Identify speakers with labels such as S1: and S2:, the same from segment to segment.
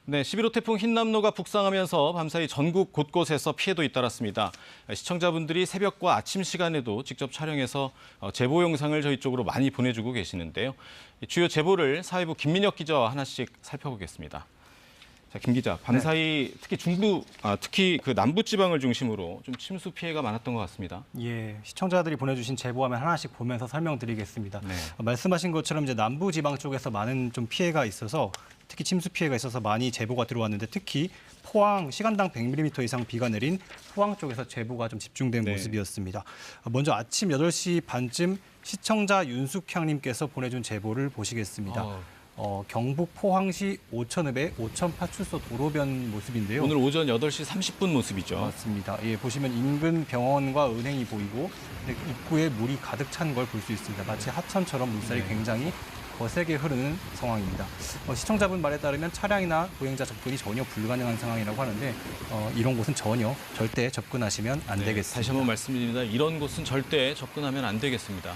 S1: 네, 11호 태풍 흰남노가 북상하면서 밤사이 전국 곳곳에서 피해도 잇따랐습니다. 시청자분들이 새벽과 아침 시간에도 직접 촬영해서 제보 영상을 저희 쪽으로 많이 보내주고 계시는데요. 주요 제보를 사회부 김민혁 기자와 하나씩 살펴보겠습니다. 자, 김 기자, 밤사이 특히 그 남부 지방을 중심으로 좀 침수 피해가 많았던 것 같습니다.
S2: 예, 시청자들이 보내주신 제보화면 하나씩 보면서 설명드리겠습니다.
S1: 네.
S2: 말씀하신 것처럼 이제 남부 지방 쪽에서 많은 좀 피해가 있어서 특히 침수 피해가 있어서 많이 제보가 들어왔는데 특히 포항 시간당 100mm 이상 비가 내린 포항 쪽에서 제보가 좀 집중된 모습이었습니다. 먼저 아침 8시 반쯤 시청자 윤숙향님께서 보내준 제보를 보시겠습니다. 경북 포항시 오천읍의 오천파출소 도로변 모습인데요.
S1: 오늘 오전 8시 30분 모습이죠.
S2: 맞습니다. 예, 보시면 인근 병원과 은행이 보이고 입구에 물이 가득 찬 걸 볼 수 있습니다. 마치 하천처럼 물살이 굉장히 거세게 흐르는 상황입니다. 시청자분 말에 따르면 차량이나 보행자 접근이 전혀 불가능한 상황이라고 하는데 이런 곳은 절대 접근하시면 안 되겠습니다.
S1: 다시 한번 말씀드립니다. 이런 곳은 절대 접근하면 안 되겠습니다.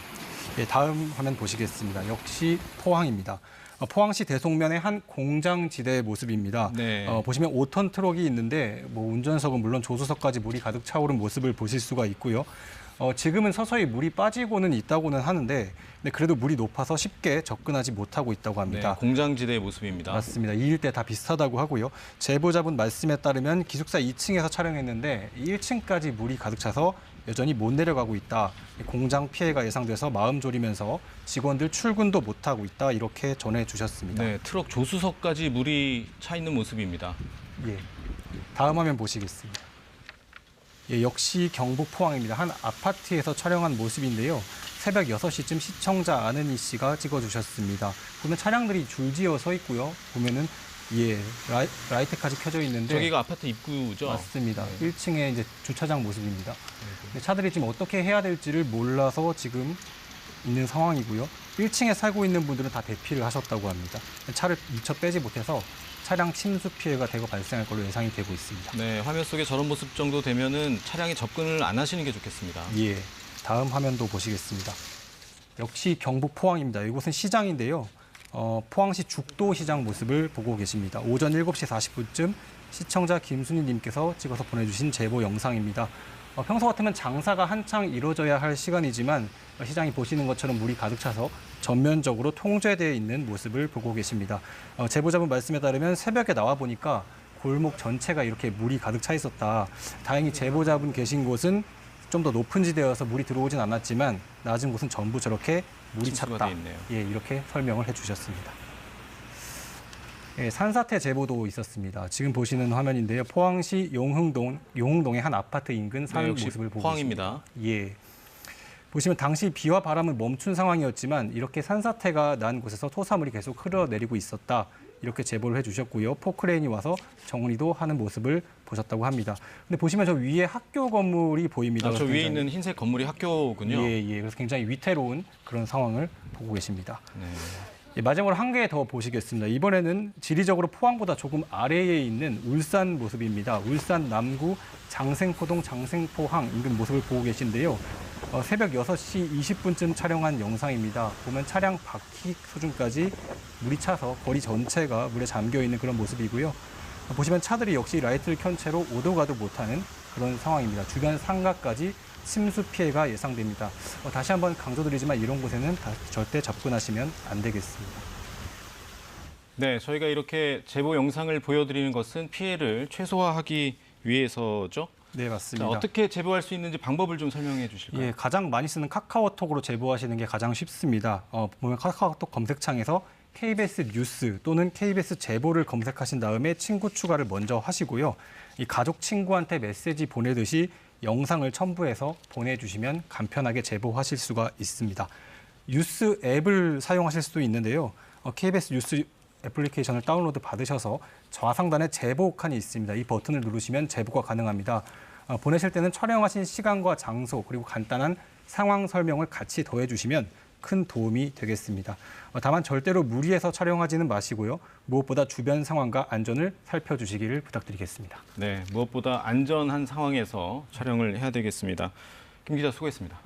S2: 예, 다음 화면 보시겠습니다. 역시 포항입니다. 포항시 대송면의 한 공장지대의 모습입니다.
S1: 네.
S2: 보시면 5톤 트럭이 있는데 운전석은 물론 조수석까지 물이 가득 차오른 모습을 보실 수가 있고요. 지금은 서서히 물이 빠지고는 있다고는 하는데 그래도 물이 높아서 쉽게 접근하지 못하고 있다고 합니다.
S1: 네, 공장지대의 모습입니다.
S2: 맞습니다. 이 일대 다 비슷하다고 하고요. 제보자분 말씀에 따르면 기숙사 2층에서 촬영했는데 1층까지 물이 가득 차서 여전히 못 내려가고 있다. 공장 피해가 예상돼서 마음 졸이면서 직원들 출근도 못하고 있다. 이렇게 전해주셨습니다.
S1: 네, 트럭 조수석까지 물이 차 있는 모습입니다.
S2: 예, 다음 화면 보시겠습니다. 예, 역시 경북 포항입니다. 한 아파트에서 촬영한 모습인데요. 새벽 6시쯤 시청자 아는이 씨가 찍어주셨습니다. 보면 차량들이 줄지어 서 있고요. 보면은 라이트까지 켜져 있는데
S1: 저기가 아파트 입구죠?
S2: 맞습니다. 1층에 이제 주차장 모습입니다. 근데 차들이 지금 어떻게 해야 될지를 몰라서 지금 있는 상황이고요. 1층에 살고 있는 분들은 다 대피를 하셨다고 합니다. 차를 미처 빼지 못해서 차량 침수 피해가 대거 발생할 걸로 예상이 되고 있습니다.
S1: 네, 화면 속에 저런 모습 정도 되면은 차량에 접근을 안 하시는 게 좋겠습니다.
S2: 예, 다음 화면도 보시겠습니다. 역시 경북 포항입니다. 이곳은 시장인데요. 포항시 죽도시장 모습을 보고 계십니다. 오전 7시 40분쯤 시청자 김순희 님께서 찍어서 보내주신 제보 영상입니다. 평소 같으면 장사가 한창 이루어져야 할 시간이지만 시장이 보시는 것처럼 물이 가득 차서 전면적으로 통제되어 있는 모습을 보고 계십니다. 제보자분 말씀에 따르면 새벽에 나와 보니까 골목 전체가 이렇게 물이 가득 차 있었다. 다행히 제보자분 계신 곳은 좀 더 높은 지대여서 물이 들어오진 않았지만 낮은 곳은 전부 저렇게 물이 찼다. 예, 이렇게 설명을 해주셨습니다. 예, 산사태 제보도 있었습니다. 지금 보시는 화면인데요. 포항시 용흥동의 한 아파트 인근 산 모습을 보고
S1: 포항입니다.
S2: 있습니다. 예, 보시면 당시 비와 바람은 멈춘 상황이었지만 이렇게 산사태가 난 곳에서 토사물이 계속 흘러내리고 있었다. 이렇게 제보를 해주셨고요. 포크레인이 와서 정리도 하는 모습을 보셨다고 합니다. 근데 보시면 저 위에 학교 건물이 보입니다.
S1: 저 위에 있는 흰색 건물이 학교군요.
S2: 예. 그래서 굉장히 위태로운 그런 상황을 보고 계십니다.
S1: 네.
S2: 예, 마지막으로 한 개 더 보시겠습니다. 이번에는 지리적으로 포항보다 조금 아래에 있는 울산 모습입니다. 울산 남구 장생포동 장생포항 인근 모습을 보고 계신데요. 새벽 6시 20분쯤 촬영한 영상입니다. 보면 차량 바퀴 수준까지 물이 차서 거리 전체가 물에 잠겨 있는 그런 모습이고요. 보시면 차들이 역시 라이트를 켠 채로 오도 가도 못하는 그런 상황입니다. 주변 상가까지 침수 피해가 예상됩니다. 다시 한번 강조드리지만 이런 곳에는 절대 접근하시면 안 되겠습니다.
S1: 네, 저희가 이렇게 제보 영상을 보여드리는 것은 피해를 최소화하기 위해서죠.
S2: 네, 맞습니다.
S1: 자, 어떻게 제보할 수 있는지 방법을 좀 설명해 주실까요?
S2: 예, 가장 많이 쓰는 카카오톡으로 제보하시는 게 가장 쉽습니다. 보면 카카오톡 검색창에서 KBS 뉴스 또는 KBS 제보를 검색하신 다음에 친구 추가를 먼저 하시고요. 이 가족 친구한테 메시지 보내듯이 영상을 첨부해서 보내주시면 간편하게 제보하실 수가 있습니다. 뉴스 앱을 사용하실 수도 있는데요. KBS 뉴스 애플리케이션을 다운로드 받으셔서 좌상단에 제보 칸이 있습니다. 이 버튼을 누르시면 제보가 가능합니다. 보내실 때는 촬영하신 시간과 장소 그리고 간단한 상황 설명을 같이 더해주시면 큰 도움이 되겠습니다. 다만 절대로 무리해서 촬영하지는 마시고요. 무엇보다 주변 상황과 안전을 살펴주시기를 부탁드리겠습니다.
S1: 네, 무엇보다 안전한 상황에서 촬영을 해야 되겠습니다. 김 기자 수고했습니다.